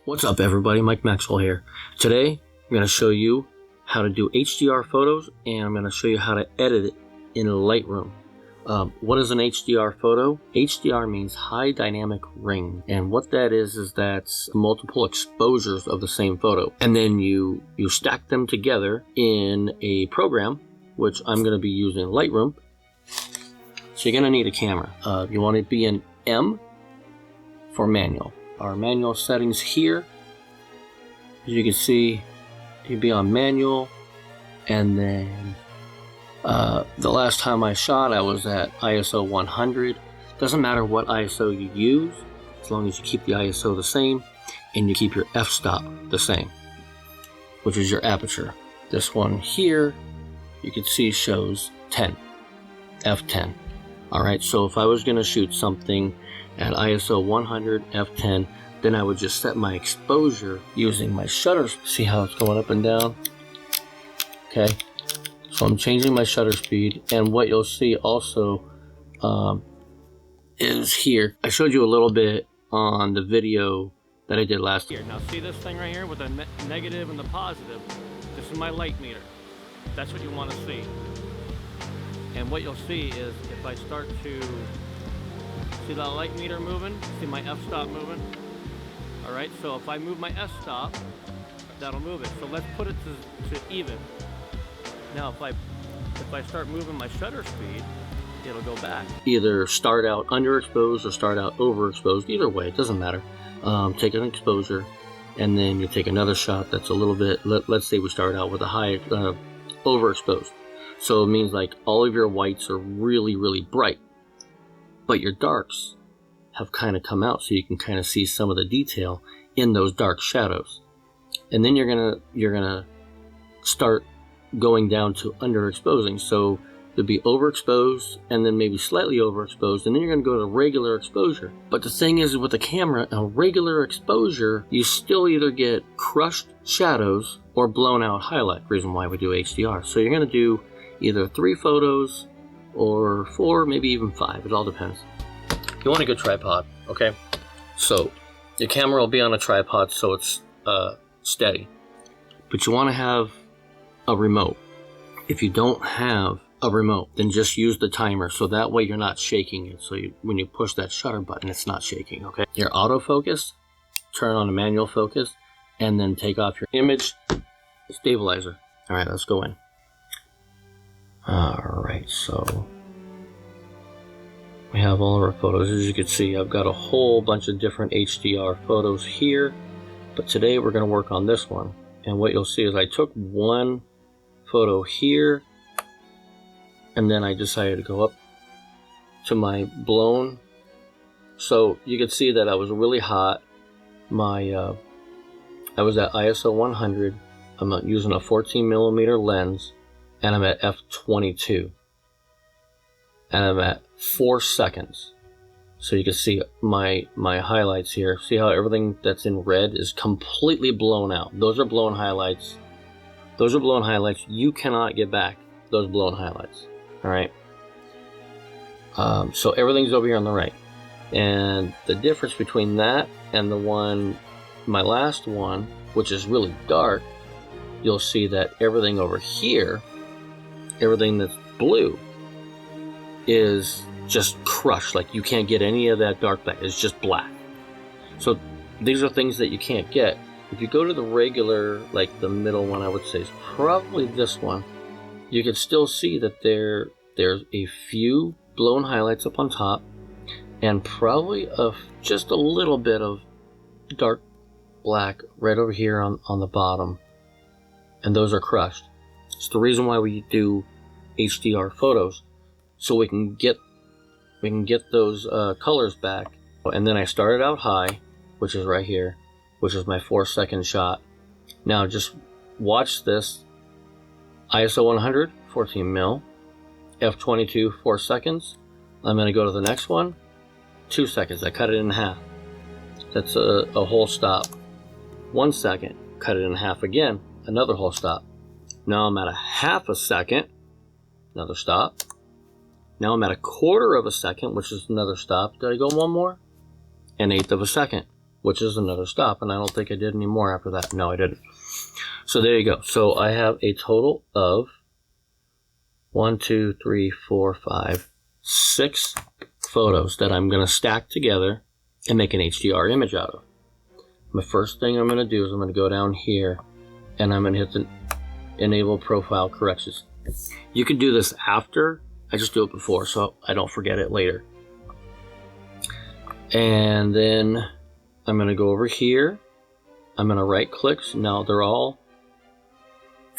What's up everybody, Mike Maxwell here. Today I'm going to show you how to do HDR photos, and I'm going to show you how to edit it in Lightroom. What is an HDR photo? HDR means high dynamic ring, and what that is that's multiple exposures of the same photo, and then you stack them together in a program, which I'm going to be using Lightroom. So you're going to need a camera. You want to be in M for manual. Our manual settings here, as you can see, you'd be on manual, and then the last time I shot I was at ISO 100. Doesn't matter what ISO you use, as long as you keep the ISO the same and you keep your f-stop the same, which is your aperture. This one here you can see shows 10, f10. Alright, so if I was going to shoot something at ISO 100 f10, then I would just set my exposure using my shutter. See how it's going up and down? Okay, so I'm changing my shutter speed, and what you'll see also is here. I showed you a little bit on the video that I did last year. Now see this thing right here with the negative and the positive? This is my light meter. That's what you want to see. And what you'll see is if I start to see that light meter moving, see my f-stop moving. Alright, so if I move my f-stop, that'll move it. So let's put it to even. Now if I start moving my shutter speed, it'll go back. Either start out underexposed or start out overexposed. Either way, it doesn't matter. Take an exposure, and then you take another shot that's a little bit, let's say we start out with a high overexposed. So it means like all of your whites are really, really bright, but your darks have kind of come out, so you can kind of see some of the detail in those dark shadows. And then you're gonna start going down to underexposing. So you'll be overexposed and then maybe slightly overexposed, and then you're gonna go to regular exposure. But the thing is, with the camera, a regular exposure, you still either get crushed shadows or blown out highlight. Reason why we do HDR. So you're gonna do either 3 photos or 4, maybe even 5. It all depends. You want a good tripod, okay? So your camera will be on a tripod so it's steady. But you want to have a remote. If you don't have a remote, then just use the timer, so that way you're not shaking it. So when you push that shutter button, it's not shaking, okay? Your autofocus, turn on a manual focus, and then take off your image stabilizer. All right, let's go in. Alright, so we have all of our photos. As you can see, I've got a whole bunch of different HDR photos here, but today we're going to work on this one. And what you'll see is I took one photo here, and then I decided to go up to my blown. So you can see that I was really hot. I was at ISO 100. I'm using a 14mm lens, and I'm at f22, and I'm at 4 seconds. So you can see my highlights here. See how everything that's in red is completely blown out. Those are blown highlights. Those are blown highlights. You cannot get back those blown highlights. All right. So everything's over here on the right, and the difference between that and the one, my last one, which is really dark, you'll see that everything over here, everything that's blue, is just crushed. Like you can't get any of that dark back. It's just black. So these are things that you can't get. If you go to the regular, like the middle one, I would say is probably this one, you can still see that there's a few blown highlights up on top, and probably just a little bit of dark black right over here on the bottom, and those are crushed. It's the reason why we do HDR photos, so we can get those colors back. And then I started out high, which is right here, which is my 4-second shot. Now just watch this. ISO 100, 14mm, f22, 4 seconds. I'm going to go to the next one, 2 seconds. I cut it in half. That's a whole stop. 1 second, cut it in half again, another whole stop. Now I'm at a half a second, another stop. Now I'm at a quarter of a second, which is another stop. Did I go one more? 1/8 of a second. which is another stop, and I don't think I did any more after that. No, I didn't. So there you go. So I have a total of 1, 2, 3, 4, 5, 6 photos that I'm going to stack together and make an HDR image out of. The first thing I'm going to do is I'm going to go down here and I'm going to hit the enable profile corrections. You can do this after, I just do it before so I don't forget it later. And then I'm going to go over here, I'm going to right click. So now they're all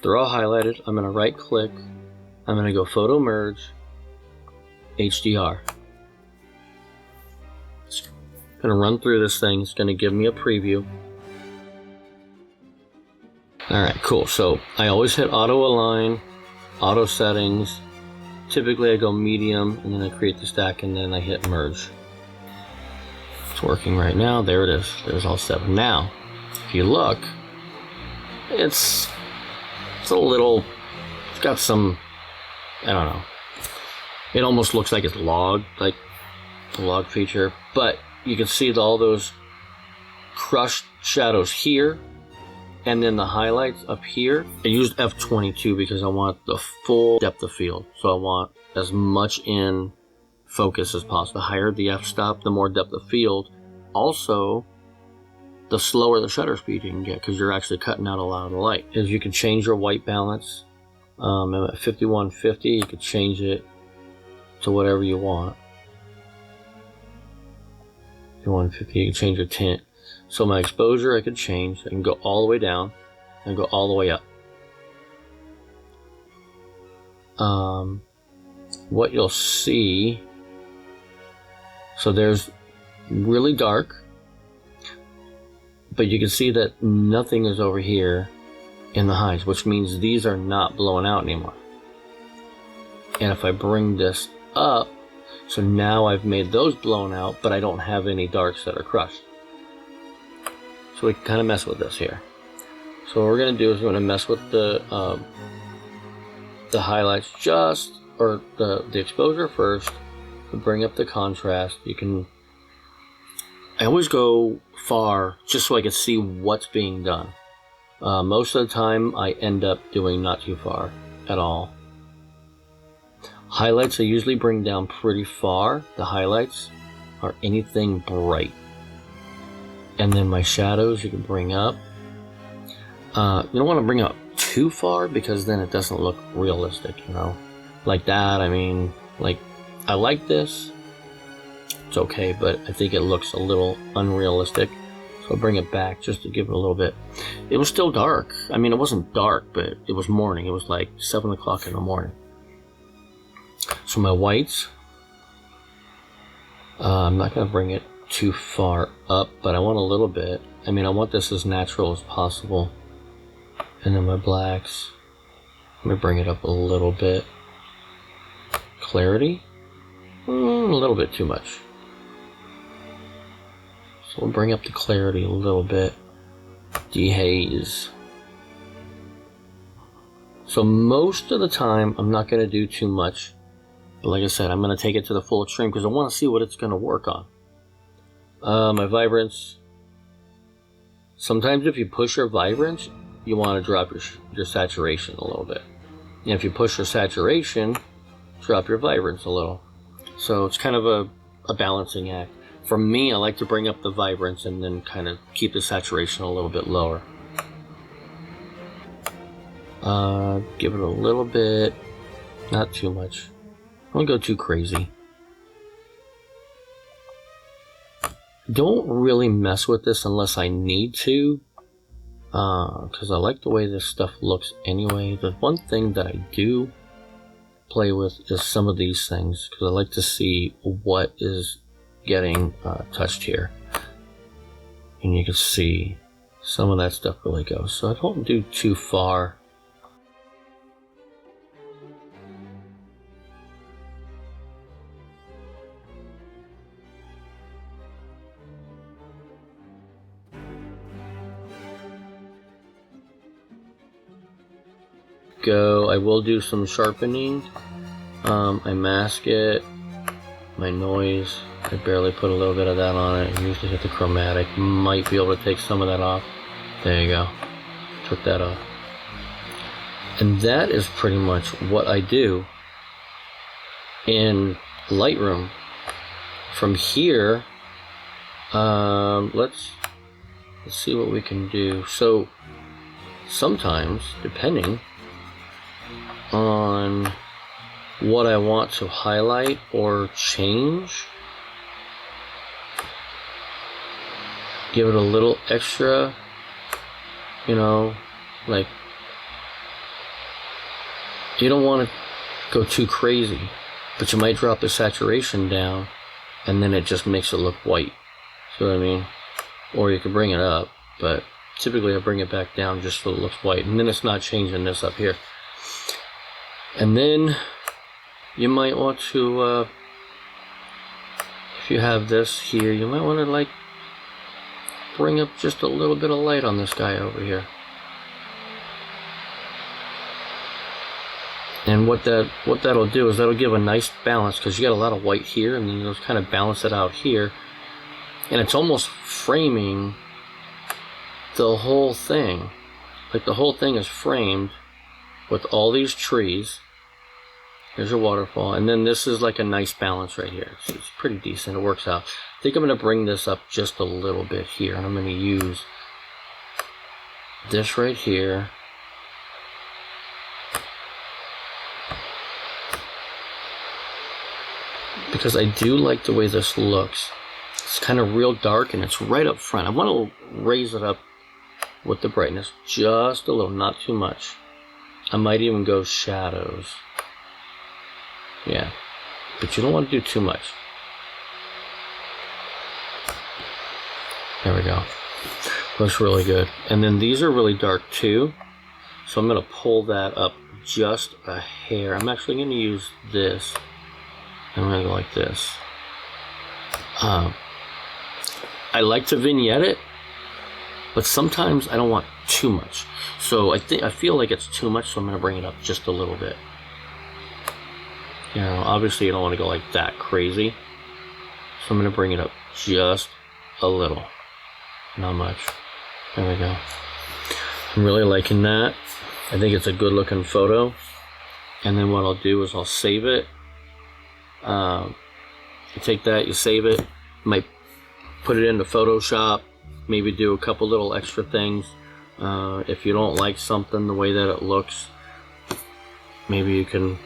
highlighted. I'm going to right click, I'm going to go photo merge, HDR. It's going to run through this thing. It's going to give me a preview. Alright, cool. So I always hit auto align, auto settings. Typically I go medium and then I create the stack and then I hit merge. It's working right now. There it is. There's all 7. Now, if you look, it's a little, it's got some, I don't know. It almost looks like it's logged, like the log feature, but you can see all those crushed shadows here, and then the highlights up here. I used F22 because I want the full depth of field, so I want as much in focus as possible. The higher the f-stop, the more depth of field. Also, the slower the shutter speed you can get because you're actually cutting out a lot of the light. Is you can change your white balance. I'm at 5150. You could change it to whatever you want. 5150. You can change your tint. So my exposure I could change. I can go all the way down and go all the way up. What you'll see, so there's really dark, but you can see that nothing is over here in the highs, which means these are not blowing out anymore. And if I bring this up, so now I've made those blown out, but I don't have any darks that are crushed. So we can kind of mess with this here. So what we're going to do is we're going to mess with the highlights or the exposure first, to bring up the contrast. You can, I always go far just so I can see what's being done. Most of the time I end up doing not too far at all. Highlights I usually bring down pretty far. The highlights are anything bright. And then my shadows you can bring up. You don't want to bring up too far because then it doesn't look realistic, you know. Like that, I mean, like, I like this. It's okay, but I think it looks a little unrealistic. So I'll bring it back just to give it a little bit. It was still dark. I mean, it wasn't dark, but it was morning. It was like 7 o'clock in the morning. So my whites, I'm not going to bring it too far up, but I want a little bit. I mean, I want this as natural as possible. And then my blacks, let me bring it up a little bit. Clarity, a little bit too much. So we'll bring up the clarity a little bit. Dehaze. So most of the time, I'm not going to do too much. But like I said, I'm going to take it to the full extreme because I want to see what it's going to work on. My vibrance. Sometimes if you push your vibrance, you want to drop your saturation a little bit. And if you push your saturation, drop your vibrance a little. So it's kind of a balancing act. For me, I like to bring up the vibrance and then kind of keep the saturation a little bit lower. Give it a little bit, not too much. Don't go too crazy. Don't really mess with this unless I need to, because I like the way this stuff looks anyway. The one thing that I do play with is some of these things, because I like to see what is getting touched here. And you can see some of that stuff really goes. So I don't do too far. I will do some sharpening. I mask it, my noise, I barely put a little bit of that on it. Usually hit the chromatic. Might be able to take some of that off. There you go. Took that off. And that is pretty much what I do in Lightroom. From here, let's see what we can do. So sometimes, depending on what I want to highlight or change, give it a little extra, you know, like, you don't want to go too crazy, but you might drop the saturation down and then it just makes it look white. See what I mean? Or you can bring it up, but typically I bring it back down just so it looks white, and then it's not changing this up here. And then you might want to, if you have this here, you might want to like bring up just a little bit of light on this guy over here. And what that'll do is that'll give a nice balance, because you got a lot of white here, and then it'll kind of balance it out here, and it's almost framing the whole thing. Like the whole thing is framed with all these trees. There's a waterfall, and then this is like a nice balance right here. So it's pretty decent. It works out. I think I'm going to bring this up just a little bit here, and I'm going to use this right here. Because I do like the way this looks. It's kind of real dark, and it's right up front. I want to raise it up with the brightness just a little, not too much. I might even go shadows. Yeah, but you don't want to do too much. There we go. Looks really good. And then these are really dark too, so I'm going to pull that up just a hair. I'm actually going to use this. I'm going to go like this. I like to vignette it, but sometimes I don't want too much. So I feel like it's too much, so I'm going to bring it up just a little bit. You know, obviously you don't want to go like that crazy, so I'm going to bring it up just a little. Not much. There we go. I'm really liking that. I think it's a good looking photo. And then what I'll do is I'll save it. You take that, you save it, might put it into Photoshop, maybe do a couple little extra things. If you don't like something the way that it looks, maybe you can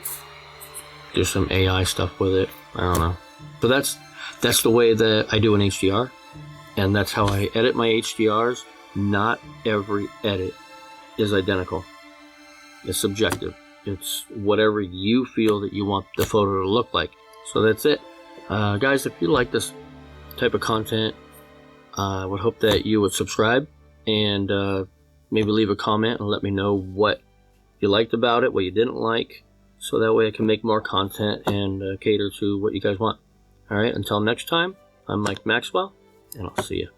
do some AI stuff with it. I don't know. But that's the way that I do an HDR, and that's how I edit my HDRs. Not every edit is identical. It's subjective. It's whatever you feel that you want the photo to look like. So that's it. Guys, if you like this type of content, I would hope that you would subscribe and maybe leave a comment and let me know what you liked about it, what you didn't like, so that way I can make more content and cater to what you guys want. Alright, until next time, I'm Mike Maxwell, and I'll see you.